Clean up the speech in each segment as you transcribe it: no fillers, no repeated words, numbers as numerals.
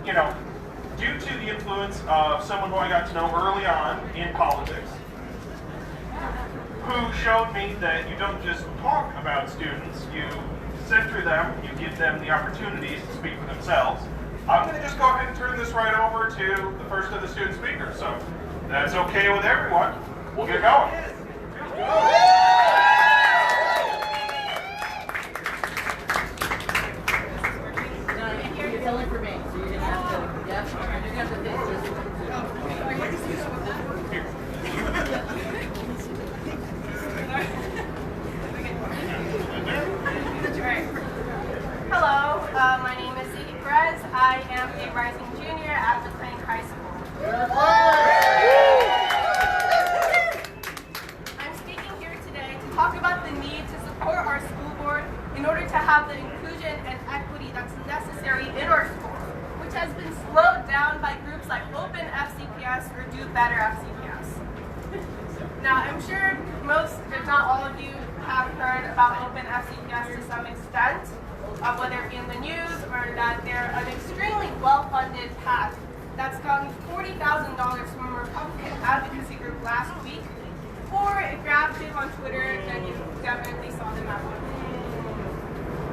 you know, due to the influence of someone who I got to know early on in politics, who showed me that you don't just talk about students, you sift through them, you give them the opportunities to speak for themselves. I'm going to just go ahead and turn this right over to the first of the student speakers. So that's okay with everyone. We'll get going. Hello, my name is Sadie Perez. I am a rising junior at McLean High School. I'm speaking here today to talk about the need to support our school board in order to have the inclusion and equity that's necessary in our school, which has been slowed down by groups like Open FCPS or Do Better FCPS. Now, I'm sure most, if not all of you, have heard about Open FCPS to some extent, whether it be in the news or that they're an extremely well-funded PAC that's gotten $40,000 from a Republican advocacy group last week. Or if you're active on Twitter, then you definitely saw them at one.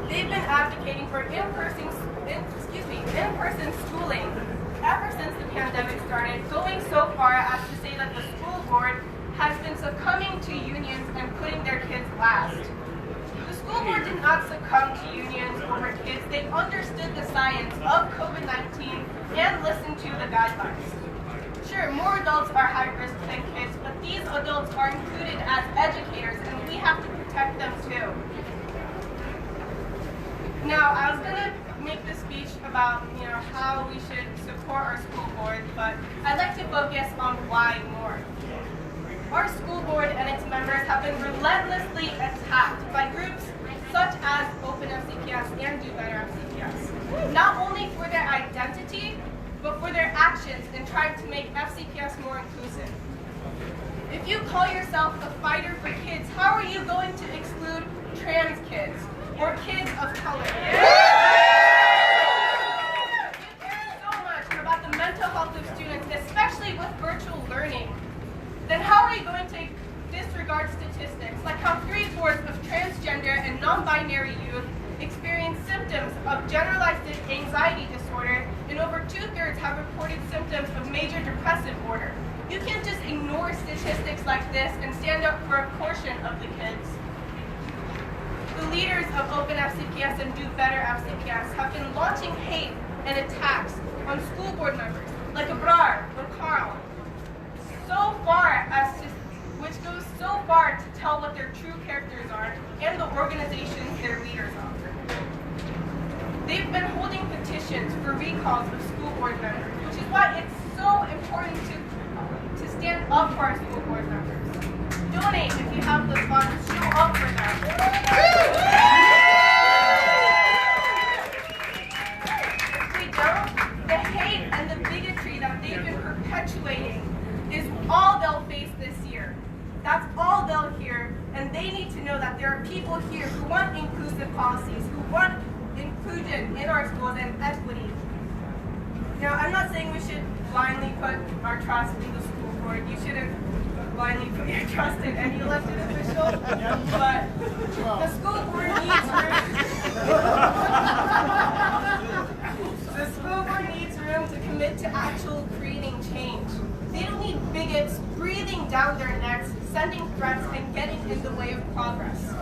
They've been advocating for in-person schooling ever since the pandemic started, going so far as to say that the school board has been succumbing to unions and putting their kids last. The school board did not succumb to unions over kids. They understood the science of COVID-19 and listened to the guidelines. Sure, more adults are high risk than kids, but these adults are included as educators and we have to protect them too. Now, I was going to make this speech about, how we should support our school board, but I'd like to focus on why more. Our school board and its members have been relentlessly attacked by groups such as Open FCPS and Do Better FCPS, not only for their identity, but for their actions in trying to make FCPS more inclusive. If you call yourself a fighter for kids, how are you going to exclude trans kids or kids of color? You care so much about the mental health of students, especially with virtual learning. Then how are you going to disregard statistics like how 3/4 of transgender and non-binary youth experience symptoms of generalized anxiety disorder and over 2/3 have reported symptoms of major depressive disorder? You can't just ignore statistics like this and stand up for a portion of the kids. The leaders of Open FCPS and Do Better FCPS have been launching hate and attacks on school board members like Abrar or Carl, which goes so far to tell what their true characters are and the organizations their leaders are. They've been holding petitions for recalls of school board members, which is why it's so important to stand up for our school board members. Donate if you have the funds, show up for them. If we don't, the hate and the bigotry that they've been perpetuating is all they'll face this year. That's all they'll hear, and they need to know that there are people here who want inclusive policies, who want inclusion in our schools and equity. Now, I'm not saying we should blindly put our trust in the school board. You shouldn't blindly put your trust in any elected official, but the school board needs the school board needs room to commit to actual creating change. They don't need bigots breathing down their necks, sending threats, and getting in the way of progress. So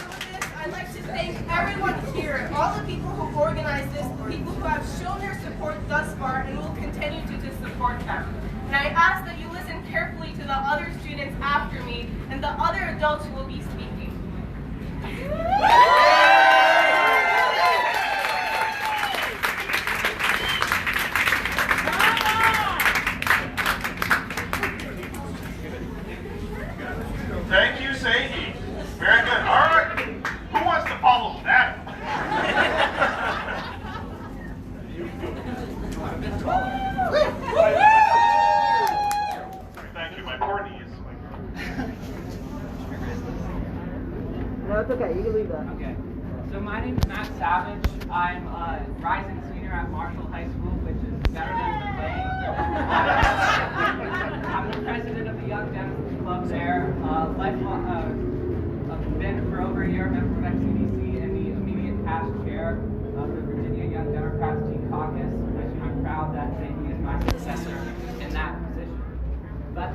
with this, I'd like to thank everyone here, all the people who organized this, the people who have shown their support thus far and will continue to support them. And I ask that you listen carefully to the other students after me and the other adults who will be speaking. Thank you, Sadie. Very good. All right. Who wants to follow that? Thank you. My poor knees. No, it's okay. You can leave that. Okay. So my name is Matt Savage. I'm a rising senior at Marshall High School, which is better than McLean. I'm the president of the Young Democrats Club there. Lifelong, I've been for over a year a member of XCDC and the immediate past chair of the Virginia Young Democrats Teen Caucus, which I'm proud that Ziggy is my successor in that position. But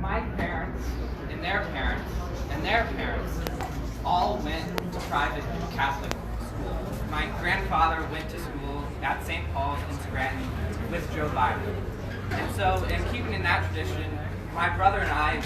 my parents, and their parents, and their parents all went to private Catholic school. My grandfather went to school at St. Paul's in Scranton with Joe Biden. And so, in keeping in that tradition, my brother and I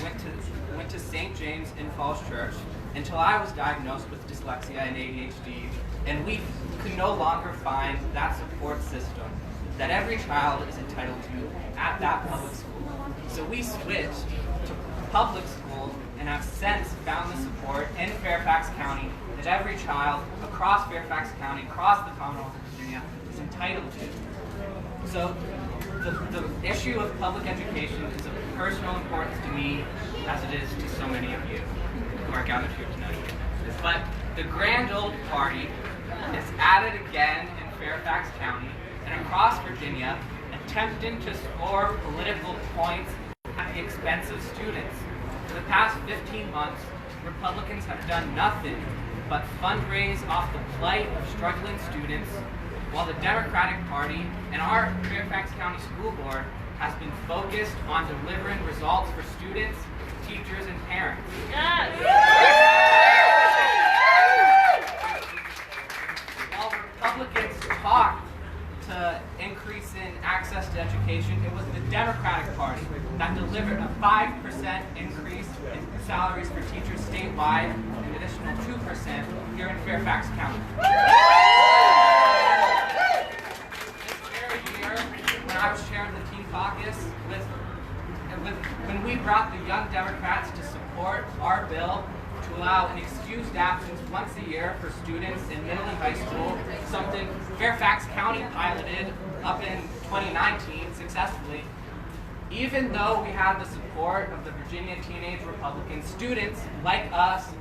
went to St. James in Falls Church until I was diagnosed with dyslexia and ADHD, and we could no longer find that support system that every child is entitled to at that public school. So we switched to public school and have since found the support in Fairfax County that every child across Fairfax County, across the Commonwealth of Virginia, is entitled to. So the issue of public education is of personal importance to me as it is to so many of you who are gathered here tonight. But the grand old party is at it again in Fairfax County and across Virginia, attempting to score political points at the expense of students. For the past 15 months, Republicans have done nothing but fundraise off the plight of struggling students, while the Democratic Party and our Fairfax County School Board has been focused on delivering results for students, teachers, and parents. Yes. While Republicans talked to increase in access to education, it was the Democratic Party that delivered a 5% increase in salaries for teachers statewide and an additional 2% here in Fairfax County. When I was chairing the Teen Caucus, when we brought the Young Democrats to support our bill to allow an excused absence once a year for students in middle and high school, something Fairfax County piloted up in 2019 successfully, even though we had the support of the Virginia Teenage Republican students like us,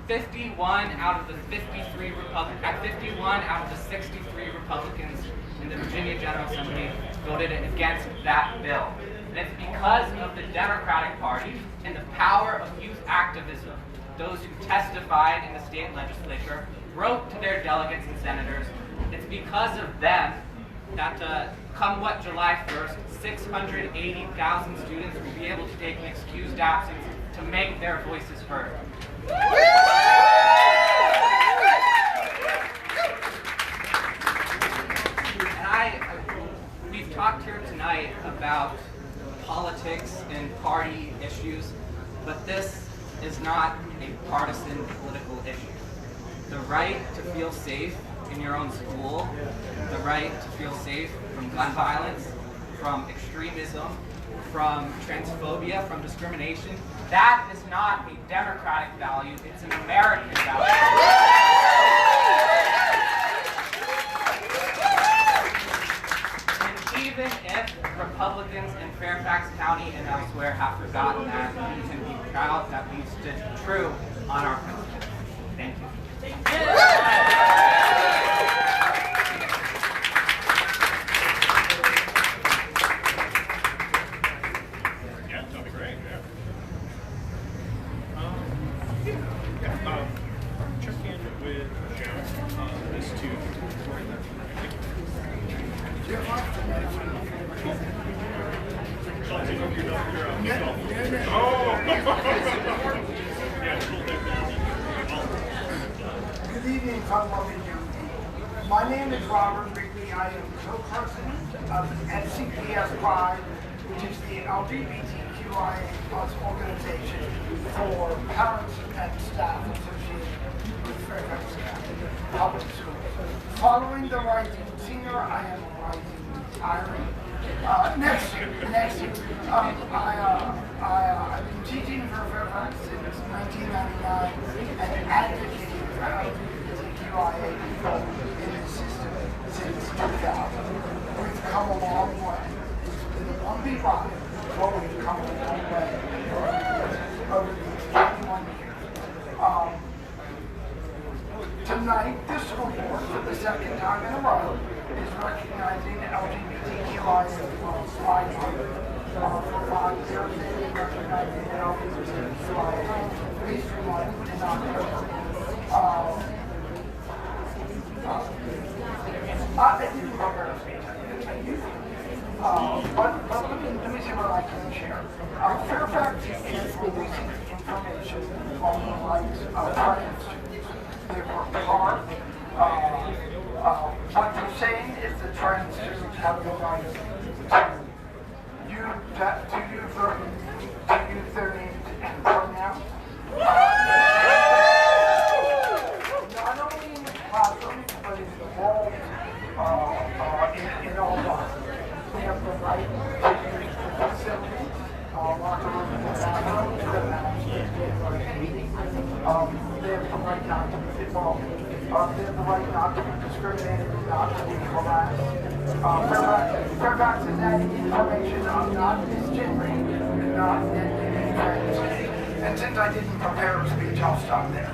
51 out of the 63 Republicans in the Virginia General Assembly voted against that bill. And it's because of the Democratic Party and the power of youth activism. Those who testified in the state legislature wrote to their delegates and senators. It's because of them that come what July 1st, 680,000 students will be able to take an excused absence to make their voices heard. We've talked here tonight about politics and party issues, but this is not a partisan political issue. The right to feel safe in your own school, the right to feel safe from gun violence, from extremism, from transphobia, from discrimination, that is not a democratic value, it's an American value. Even if Republicans in Fairfax County and elsewhere have forgotten that, we can be proud that we stood true on our principles. Thank you. Yeah, that'll be great. Check in with Joe as to Good evening, Commonwealth and young people. My name is Robert Wrigley. I am co-president of NCPS Pride, which is the LGBTQIA+ organization for parents and staff associated with Fairfax County Public Schools. Following the rising senior, I am a rising retiree. Next year, I've been teaching for Fairfax since 1999 and advocating for LGBTQIA people in the system since 2000. We've come a long way. It's been a bumpy ride, but we've come a long way over these 21 years. Tonight, the school board, for the second time in a row, is recognizing LGBTQIA Pride Month. For 5 years, they've been recognizing LGBTQIA History Month in October. I didn't prepare a speech. But let me see what I can share. Fairfax is releasing information on the rights of trans students. They work hard. What they're saying is that trans students have the right to use their names and pronouns. Not only in the classroom, but in the world, in all lives. We have the right to use the facilities, locker rooms, and bathrooms, the matches, they have the right not to be involved. They have the right not to be discriminated and not to be harassed. Fairfax is adding information on not misgendering, not identity trans. And since I didn't prepare a speech, I'll stop there.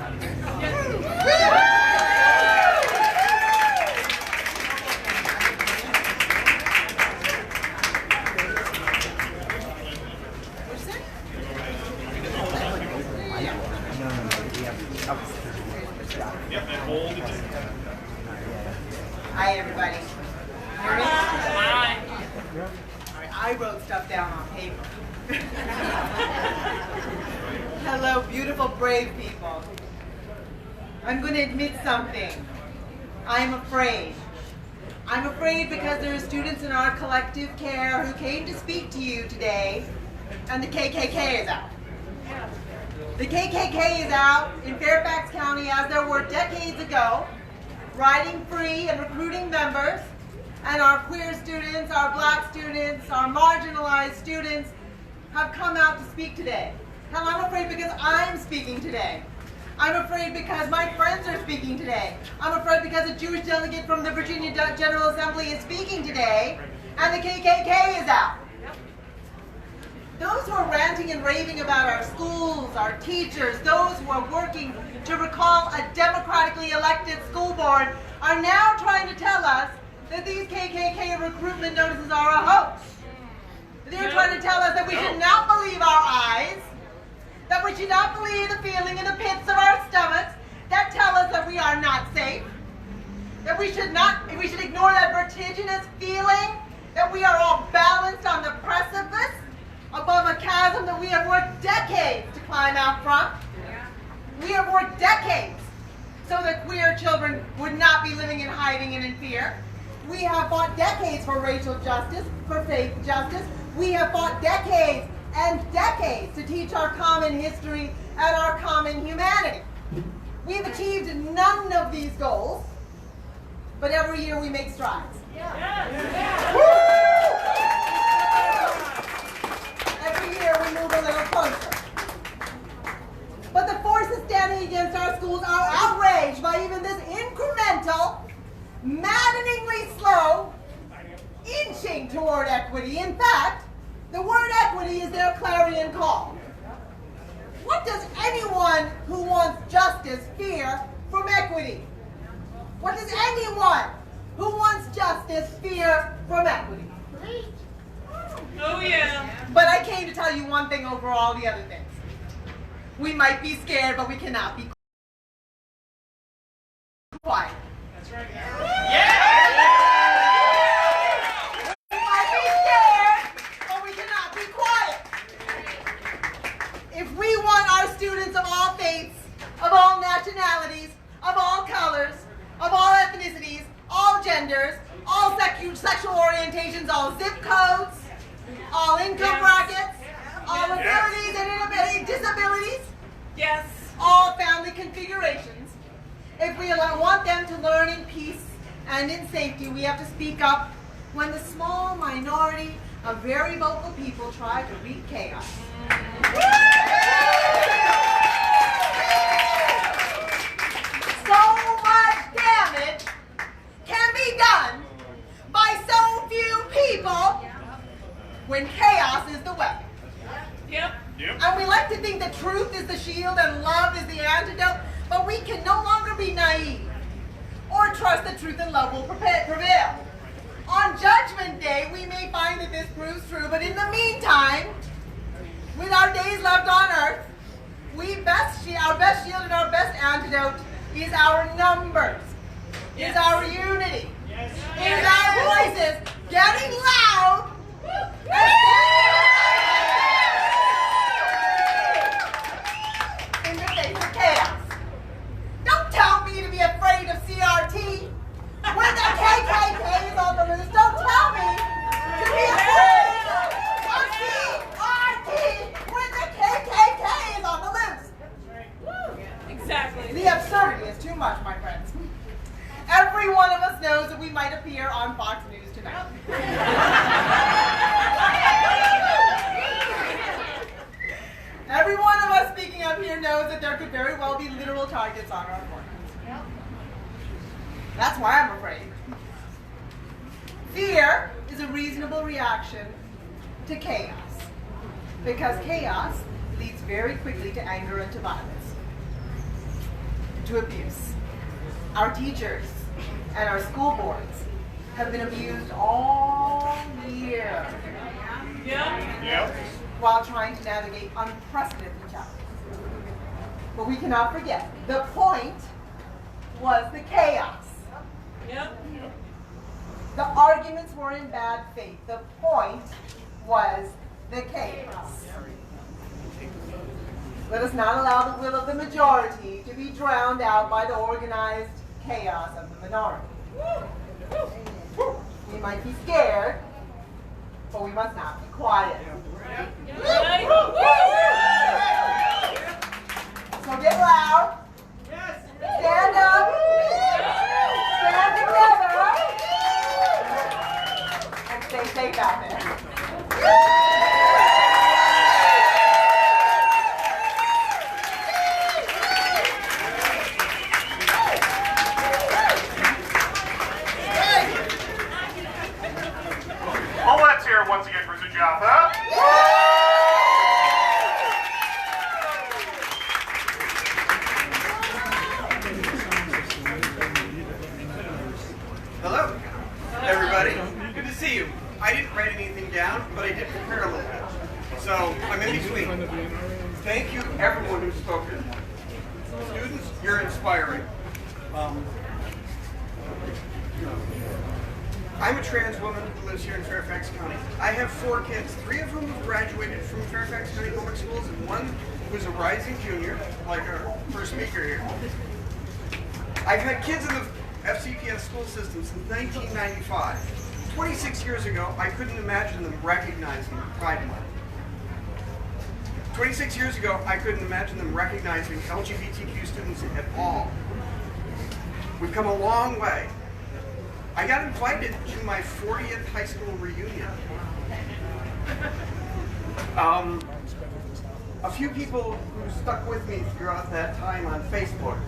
Hi, everybody. Hear me? Hi. All right, I wrote stuff down on paper. Hello, beautiful, brave people. I'm going to admit something. I'm afraid. I'm afraid because there are students in our collective care who came to speak to you today, and the KKK is out. The KKK is out in Fairfax County as there were decades ago, riding free and recruiting members, and our queer students, our black students, our marginalized students have come out to speak today. Hell, I'm afraid because I'm speaking today. I'm afraid because my friends are speaking today. I'm afraid because a Jewish delegate from the Virginia General Assembly is speaking today, and the KKK is out. Those who are ranting and raving about our schools, our teachers, those who are working to recall a democratically elected school board are now trying to tell us that these KKK recruitment notices are a hoax. They're trying to tell us that we should not believe our eyes, that we should not believe the feeling in the pits of our stomachs that tell us that we are not safe, that we should ignore that vertiginous feeling that we are all balanced on the precipice above a chasm that we have worked decades to climb out from. We have worked decades so that queer children would not be living in hiding and in fear. We have fought decades for racial justice, for faith justice. We have fought decades and decades to teach our common history and our common humanity. We've achieved none of these goals, but every year we make strides. Every year we move a little closer. But the forces standing against our schools are outraged by even this incremental, maddeningly slow inching toward equity. In fact, the word equity is their clarion call. What does anyone who wants justice fear from equity? What does anyone who wants justice fear from equity? Oh yeah. But I came to tell you one thing over all the other things. We might be scared, but we cannot be quiet. That's right. We might be scared, but we cannot be quiet. If we want our students of all faiths, of all nationalities, of all colors, of all ethnicities, all genders, all sexual orientations, all zip codes, all income brackets, all abilities and disabilities, Yes. all family configurations. If we want them to learn in peace and in safety, we have to speak up when the small minority of very vocal people try to wreak chaos. So much damage can be done by so few people when chaos is the weapon. Yep. And we like to think that truth is the shield and love is the antidote, but we can no longer be naive. course, the truth and love will prevail. On Judgment Day, we may find that this proves true, but in the meantime, with our days left on earth, our best shield and our best antidote is our numbers, is our unity, is our voices getting loud in the face of chaos. Don't tell me to be afraid of CRT when the KKK is on the loose. Don't tell me to be afraid of CRT when the KKK is on the loose. Exactly. The absurdity is too much, my friends. Every one of us knows that we might appear on Fox News tonight. Every one of us speaking up here knows that there could very well be literal targets on our corners. That's why I'm afraid. Fear is a reasonable reaction to chaos, because chaos leads very quickly to anger and to violence, to abuse. Our teachers and our school boards have been abused all year while trying to navigate unprecedented challenges. But we cannot forget, the point was the chaos. Yep. The arguments were in bad faith. The point was the chaos. Let us not allow the will of the majority to be drowned out by the organized chaos of the minority. We might be scared, but we must not be quiet. So get loud. Stand up. Stand together. And stay safe out there. Well, let's hear it once again for Sujatha. Hello, everybody. Good to see you. I didn't write anything down, but I did prepare a little bit. So I'm in between. Thank you, everyone who's spoken. Students, you're inspiring. I'm a trans woman who lives here in Fairfax County. I have 4 kids, 3 of whom have graduated from Fairfax County Public Schools, and 1 who's a rising junior, like our first speaker here. I've had kids in the FCPS school system since 1995. 26 years ago, I couldn't imagine them recognizing Pride Month. 26 years ago, I couldn't imagine them recognizing LGBTQ students at all. We've come a long way. I got invited to my 40th high school reunion. A few people who stuck with me throughout that time on Facebook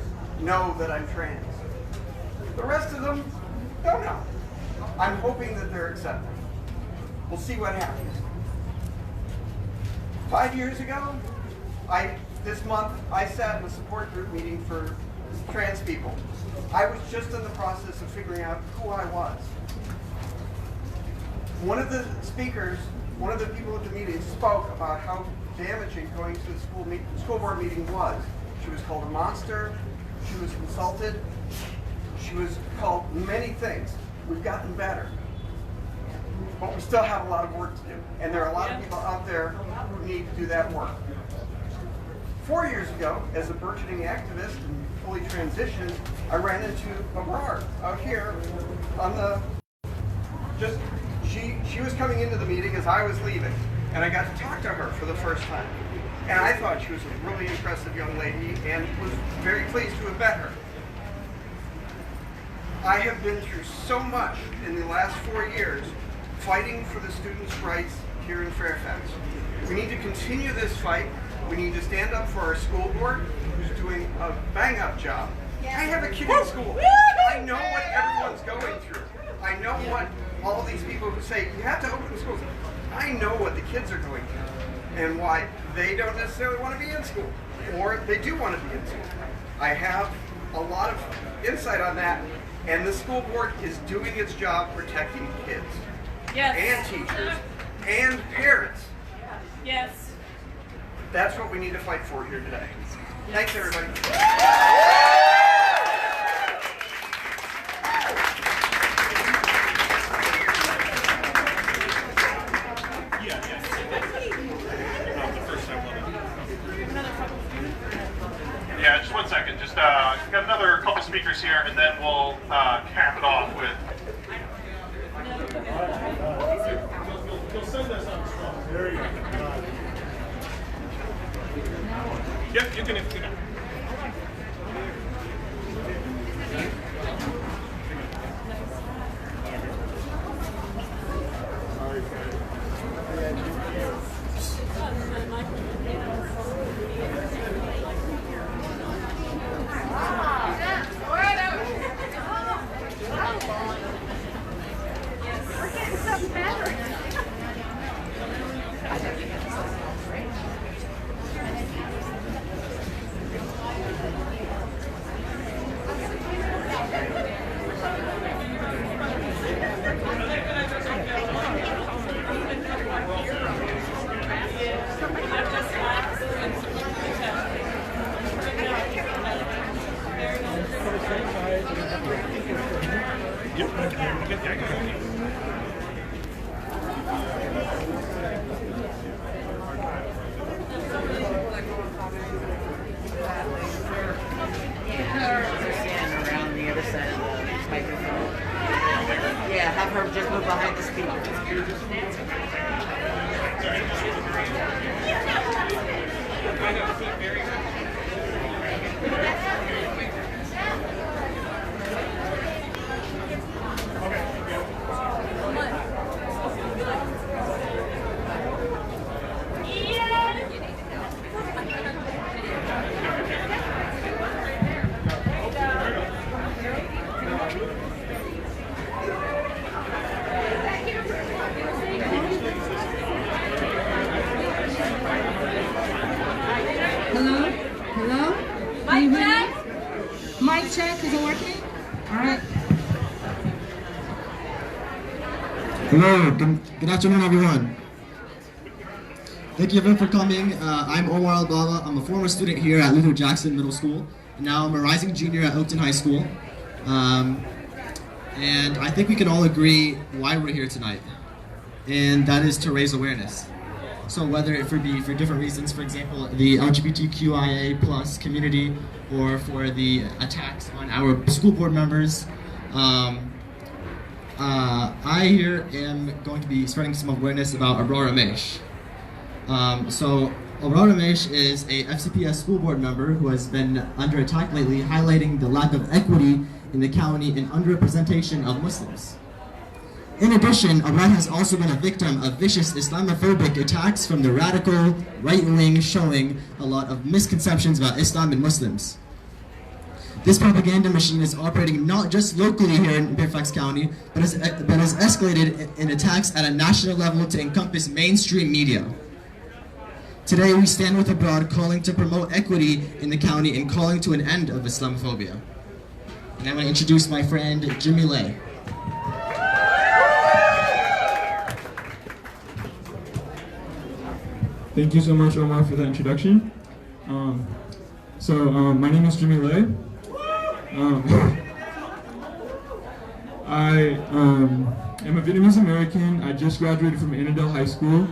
know that I'm trans. The rest of them don't know. I'm hoping that they're accepting. We'll see what happens. 5 years ago, this month, I sat in a support group meeting for trans people. I was just in the process of figuring out who I was. One of the speakers, one of the people at the meeting spoke about how damaging going to the school board meeting was. She was called a monster, she was insulted, she was called many things. We've gotten better, but we still have a lot of work to do. And there are a lot of people out there who need to do that work. 4 years ago, as a burgeoning activist and fully transitioned, I ran into a bar out here on the, she was coming into the meeting as I was leaving, and I got to talk to her for the first time. And I thought she was a really impressive young lady and was very pleased to have met her. I have been through so much in the last 4 years fighting for the students' rights here in Fairfax. We need to continue this fight. We need to stand up for our school board, who's doing a bang-up job. I have a kid in school. I know what everyone's going through. I know what all these people who say, you have to open the schools. I know what the kids are going through and why they don't necessarily want to be in school, or they do want to be in school. I have a lot of insight on that, And the school board is doing its job protecting kids Yes. and teachers and parents. Yes. That's what we need to fight for here today. Thanks, everybody. Yeah, just 1 second. Just got another couple speakers here, and then we'll cap it off with. You'll send us on strong. There you go. Yep, you can. Yeah, have her just move behind the speaker. Hello? Hello? Mic check. Mic check, is it working? Alright. Hello, good afternoon everyone. Thank you everyone for coming. I'm Omar Al-Baba. I'm a former student here at Luther Jackson Middle School. And now I'm a rising junior at Oakton High School. And I think we can all agree why we're here tonight. And that is to raise awareness. So whether it be for different reasons, for example, the LGBTQIA plus community, or for the attacks on our school board members, I here am going to be spreading some awareness about Aurora Ramesh. So Aurora Ramesh is a FCPS school board member who has been under attack lately, highlighting the lack of equity in the county and underrepresentation of Muslims. In addition, Aurora has also been a victim of vicious Islamophobic attacks from the radical right wing, showing a lot of misconceptions about Islam and Muslims. This propaganda machine is operating not just locally here in Fairfax County, but has escalated in attacks at a national level to encompass mainstream media. Today we stand with Abroad, calling to promote equity in the county and calling to an end of Islamophobia. And I want to introduce my friend Jimmy Lay. Thank you so much, Omar, for that introduction. My name is Jimmy Lay. I am a Vietnamese American. I just graduated from Annandale High School.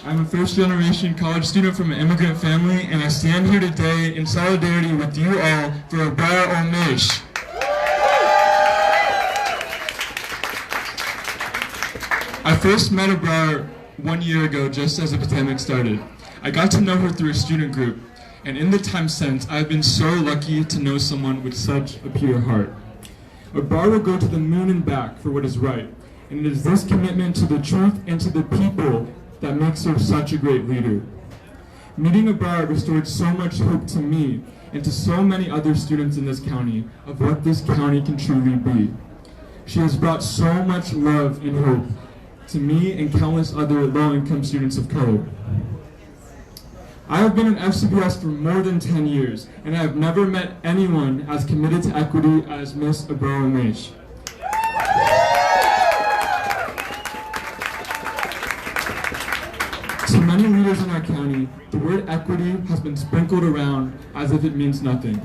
I'm a first-generation college student from an immigrant family, and I stand here today in solidarity with you all for Aurora Ramesh. I first met Abrar 1 year ago just as the pandemic started. I got to know her through a student group, and in the time since, I've been so lucky to know someone with such a pure heart. Abrar will go to the moon and back for what is right, and it is this commitment to the truth and to the people that makes her such a great leader. Meeting Abrar restored so much hope to me and to so many other students in this county of what this county can truly be. She has brought so much love and hope to me and countless other low-income students of color. I have been in FCPS for more than 10 years, and I have never met anyone as committed to equity as Miss Abrara-Maish. To many leaders in our county, the word equity has been sprinkled around as if it means nothing.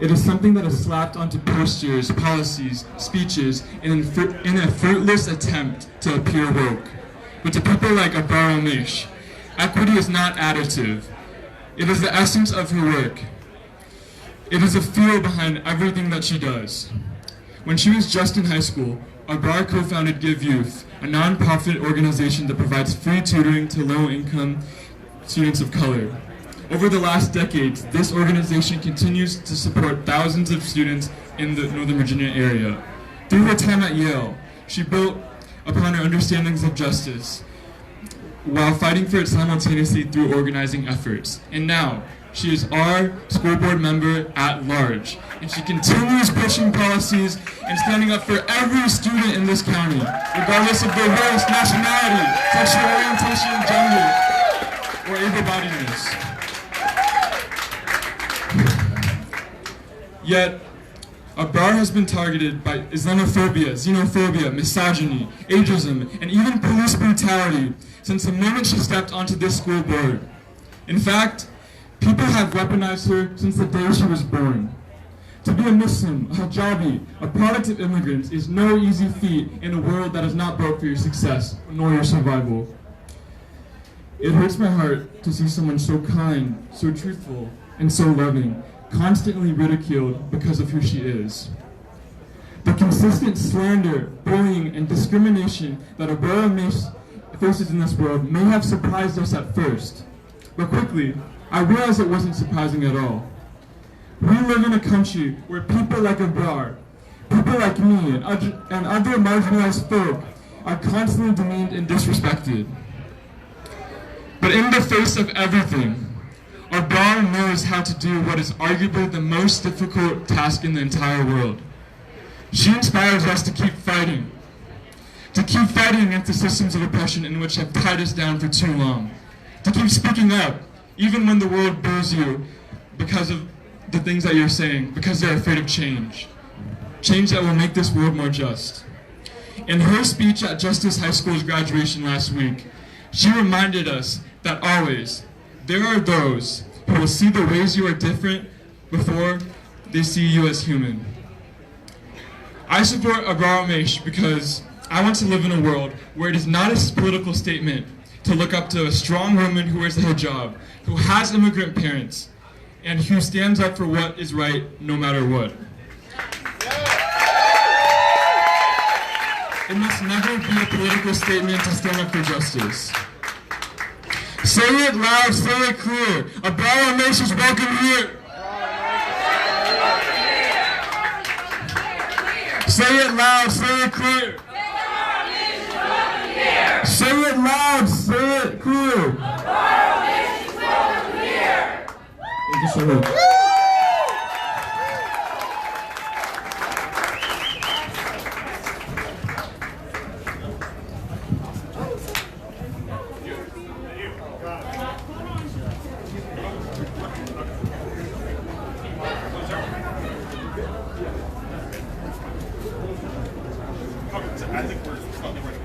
It is something that is slapped onto posters, policies, speeches, in a fruitless attempt to appear woke. But to people like Abrara-Maish, equity is not additive. It is the essence of her work. It is a feel behind everything that she does. When she was just in high school, Abrara co-founded Give Youth, a non-profit organization that provides free tutoring to low-income students of color. Over the last decades, this organization continues to support thousands of students in the Northern Virginia area. Through her time at Yale, she built upon her understandings of justice while fighting for it simultaneously through organizing efforts. And now, she is our school board member at large, and she continues pushing policies and standing up for every student in this county, regardless of their race, nationality, sexual orientation, gender, or able-bodiedness. Yet, Abrara has been targeted by Islamophobia, xenophobia, misogyny, ageism, and even police brutality since the moment she stepped onto this school board. In fact, people have weaponized her since the day she was born. To be a Muslim, a hijabi, a product of immigrants is no easy feat in a world that is not built for your success, nor your survival. It hurts my heart to see someone so kind, so truthful, and so loving, constantly ridiculed because of who she is. The consistent slander, bullying, and discrimination that Abrara-Maish faces in this world may have surprised us at first, but quickly, I realized it wasn't surprising at all. We live in a country where people like Abrara, people like me, and other marginalized folk are constantly demeaned and disrespected. But in the face of everything, Abrara knows how to do what is arguably the most difficult task in the entire world. She inspires us to keep fighting against the systems of oppression in which have tied us down for too long, to keep speaking up, even when the world boos you because of the things that you're saying, because they're afraid of change. Change that will make this world more just. In her speech at Justice High School's graduation last week, she reminded us that always, there are those who will see the ways you are different before they see you as human. I support Abrara-Maish because I want to live in a world where it is not a political statement to look up to a strong woman who wears a hijab, who has immigrant parents, and who stands up for what is right no matter what. It must never be a political statement to stand up for justice. Say it loud, say it clear. Abrara-Maish is welcome here. Say it loud, say it clear. Say it loud, say it clear. Thank you so much. I think we're probably ready.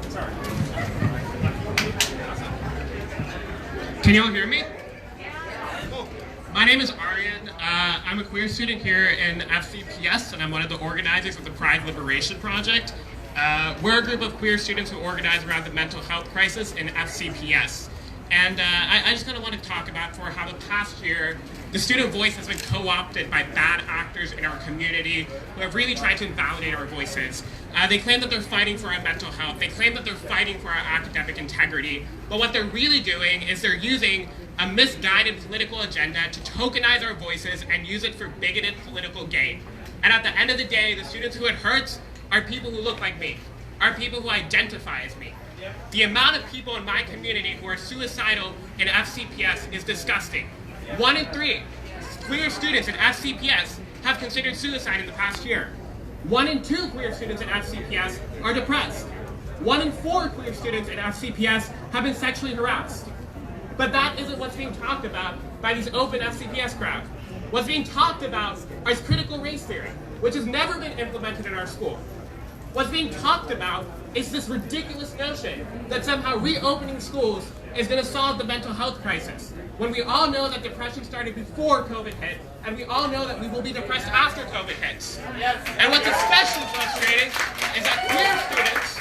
Sorry. Can you all hear me? My name is Aryan. I'm a queer student here in FCPS, and I'm one of the organizers of the Pride Liberation Project. We're a group of queer students who organize around the mental health crisis in FCPS. And I just kind of want to talk about for how the past year, the student voice has been co-opted by bad actors in our community who have really tried to invalidate our voices. They claim that they're fighting for our mental health. They claim that they're fighting for our academic integrity. But what they're really doing is they're using a misguided political agenda to tokenize our voices and use it for bigoted political gain. And at the end of the day, the students who it hurts are people who look like me, are people who identify as me. The amount of people in my community who are suicidal in FCPS is disgusting. 1 in 3 queer students in FCPS have considered suicide in the past year. 1 in 2 queer students in FCPS are depressed. 1 in 4 queer students in FCPS have been sexually harassed. But that isn't what's being talked about by these open FCPS crowds. What's being talked about is critical race theory, which has never been implemented in our school. What's being talked about is this ridiculous notion that somehow reopening schools is going to solve the mental health crisis, when we all know that depression started before COVID hit, and we all know that we will be depressed after COVID hits. And what's especially frustrating is that queer students,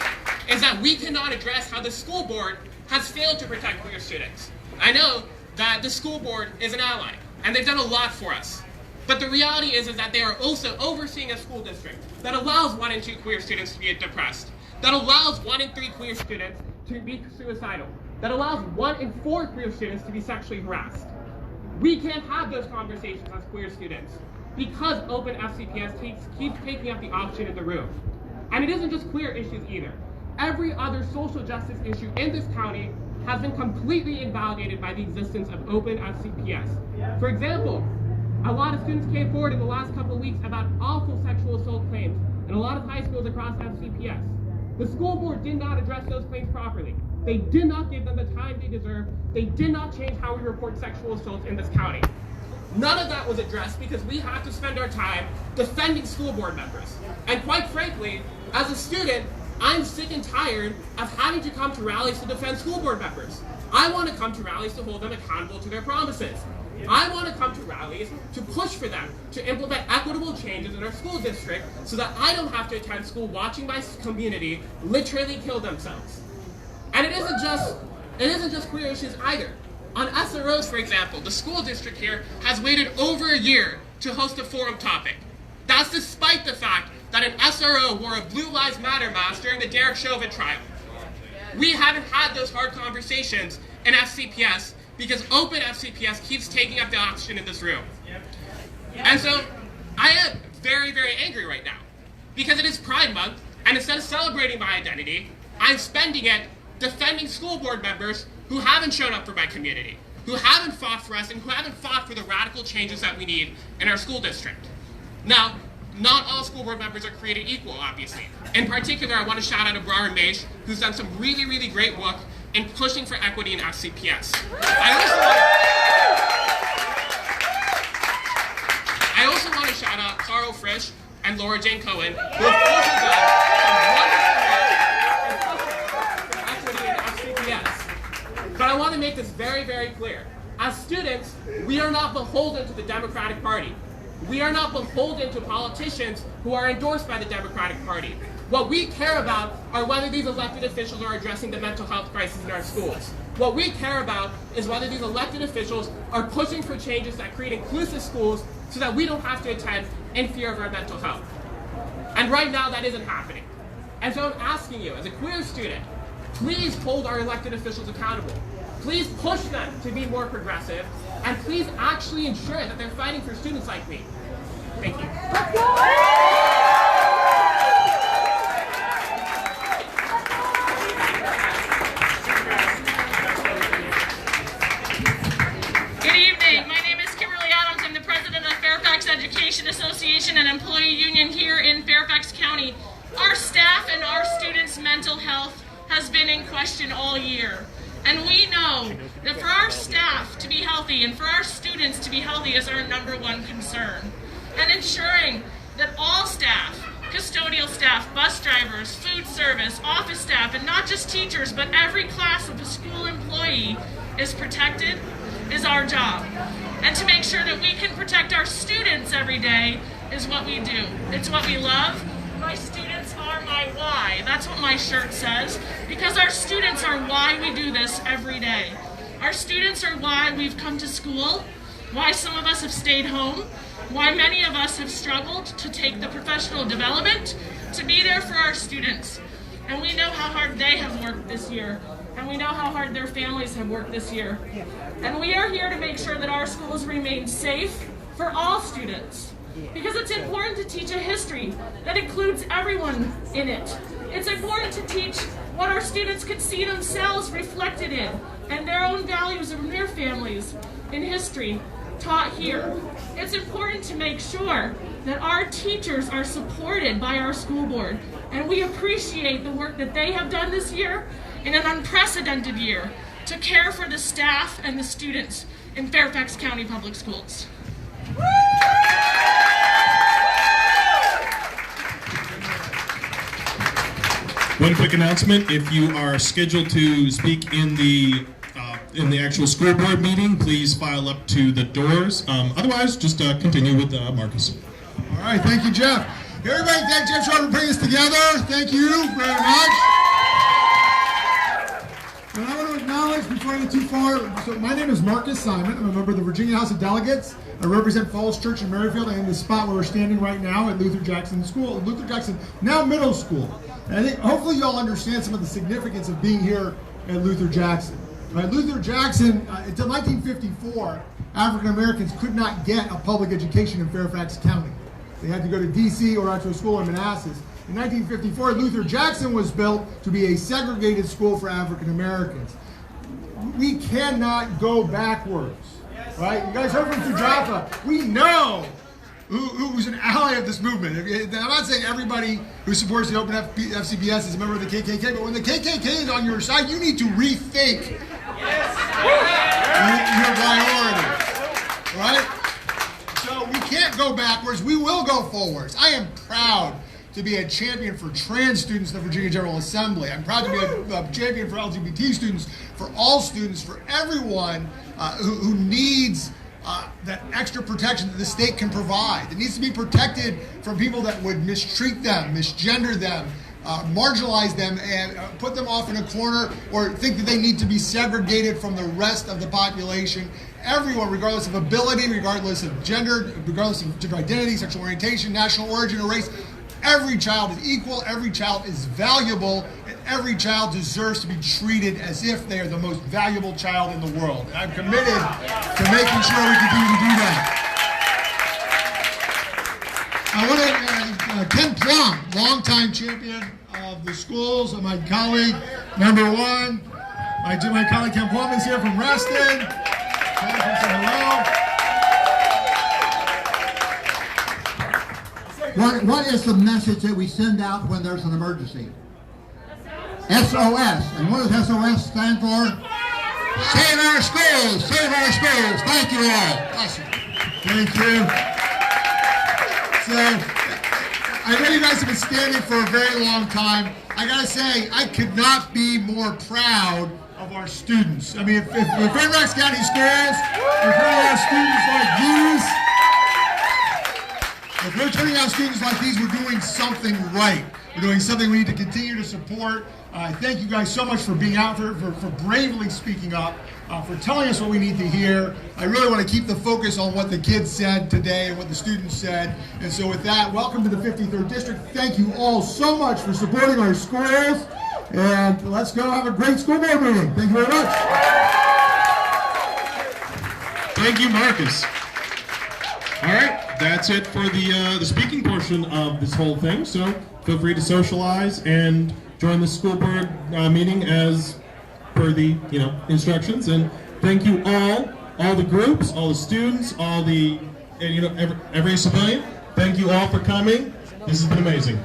is that we cannot address how the school board has failed to protect queer students. I know that the school board is an ally, and they've done a lot for us. But the reality is that they are also overseeing a school district that allows 1 in 2 queer students to be depressed, that allows 1 in 3 queer students to be suicidal, that allows 1 in 4 queer students to be sexually harassed. We can't have those conversations as queer students because open FCPS keeps taking up the oxygen in the room. And it isn't just queer issues either. Every other social justice issue in this county has been completely invalidated by the existence of open FCPS. For example, a lot of students came forward in the last couple of weeks about awful sexual assault claims in a lot of high schools across FCPS. The school board did not address those claims properly. They did not give them the time they deserve. They did not change how we report sexual assaults in this county. None of that was addressed because we have to spend our time defending school board members. And quite frankly, as a student, I'm sick and tired of having to come to rallies to defend school board members. I want to come to rallies to hold them accountable to their promises. I want to come to rallies to push for them to implement equitable changes in our school district so that I don't have to attend school watching my community literally kill themselves. And it isn't just queer issues either. On SROs, for example, the school district here has waited over a year to host a forum topic. That's despite the fact that an SRO wore a Blue Lives Matter mask during the Derek Chauvin trial. We haven't had those hard conversations in FCPS because open FCPS keeps taking up the oxygen in this room. And so I am very, very angry right now because it is Pride Month, and instead of celebrating my identity, I'm spending it defending school board members who haven't shown up for my community, who haven't fought for us, and who haven't fought for the radical changes that we need in our school district. Now, not all school board members are created equal, obviously. In particular, I want to shout out to Brian Mage, who's done some really, really great work in pushing for equity in FCPS. I also want to shout out Carl Frisch and Laura Jane Cohen, who have also done some wonderful work in pushing for equity in FCPS. But I want to make this very, very clear. As students, we are not beholden to the Democratic Party. We are not beholden to politicians who are endorsed by the Democratic Party. What we care about are whether these elected officials are addressing the mental health crisis in our schools. What we care about is whether these elected officials are pushing for changes that create inclusive schools so that we don't have to attend in fear of our mental health. And right now, that isn't happening. And so I'm asking you, as a queer student, please hold our elected officials accountable. Please push them to be more progressive, and please actually ensure that they're fighting for students like me. Thank you. Good evening. My name is Kimberly Adams. I'm the president of Fairfax Education Association and Employee Union here in Fairfax County. Our staff and our students' mental health has been in question all year. And we know that for our staff to be healthy and for our students to be healthy is our #1 concern. And ensuring that all staff, custodial staff, bus drivers, food service, office staff, and not just teachers, but every class of a school employee is protected is our job. And to make sure that we can protect our students every day is what we do. It's what we love. My students are my why. That's what my shirt says, because our students are why we do this every day. Our students are why we've come to school, why some of us have stayed home, why many of us have struggled to take the professional development to be there for our students. And we know how hard they have worked this year, and we know how hard their families have worked this year. And we are here to make sure that our schools remain safe for all students. Because it's important to teach a history that includes everyone in it. It's important to teach what our students could see themselves reflected in, and their own values and their families in history taught here. It's important to make sure that our teachers are supported by our school board, and we appreciate the work that they have done this year in an unprecedented year to care for the staff and the students in Fairfax County Public Schools. One quick announcement: if you are scheduled to speak in the actual school board meeting, please file up to the doors. Otherwise, just continue with Marcus. All right, thank you, Jeff. Hey, everybody, thank Jeff Shaw for bringing us together. Thank you very much. And I want to acknowledge, before I get too far, so my name is Marcus Simon. I'm a member of the Virginia House of Delegates. I represent Falls Church in Merrifield. I am the spot where we're standing right now at Luther Jackson School, Luther Jackson, now middle school. And I think hopefully you all understand some of the significance of being here at Luther Jackson. Right, Luther Jackson, until 1954, African Americans could not get a public education in Fairfax County. They had to go to D.C. or out to a school in Manassas. In 1954, Luther Jackson was built to be a segregated school for African Americans. We cannot go backwards, right? You guys heard from Sujatha. We know who's an ally of this movement. I'm not saying everybody who supports the open FCPS is a member of the KKK, but when the KKK is on your side, you need to rethink your priorities, right? So we can't go backwards. We will go forwards. I am proud to be a champion for trans students in the Virginia General Assembly. I'm proud to be a champion for LGBT students, for all students, for everyone who needs that extra protection that the state can provide. It needs to be protected from people that would mistreat them, misgender them, marginalize them, and put them off in a corner, or think that they need to be segregated from the rest of the population. Everyone, regardless of ability, regardless of gender, regardless of gender identity, sexual orientation, national origin, or race, every child is equal, every child is valuable, and every child deserves to be treated as if they are the most valuable child in the world. And I'm committed to making sure we continue to do that. I want to, Ken Plum, longtime champion of the schools, my colleague, number one. My colleague Ken Plum is here from Reston. Ken, say hello. What is the message that we send out when there's an emergency? SOS. And what does SOS stand for? Save our schools! Save our schools! Thank you all. Awesome. Thank you. So, I know you guys have been standing for a very long time. I gotta say, I could not be more proud of our students. I mean, if Fairfax County Schools, if we have students like these, if we're turning out students like these, we're doing something right. We're doing something we need to continue to support. I thank you guys so much for being out there, for bravely speaking up, for telling us what we need to hear. I really want to keep the focus on what the kids said today and what the students said. And so with that, welcome to the 53rd District. Thank you all so much for supporting our schools. And let's go have a great school board meeting. Thank you very much. Thank you, Marcus. All right, that's it for the speaking portion of this whole thing. So feel free to socialize and join the school board meeting as per the instructions. And thank you all the groups, all the students, all the every civilian. Thank you all for coming. This has been amazing.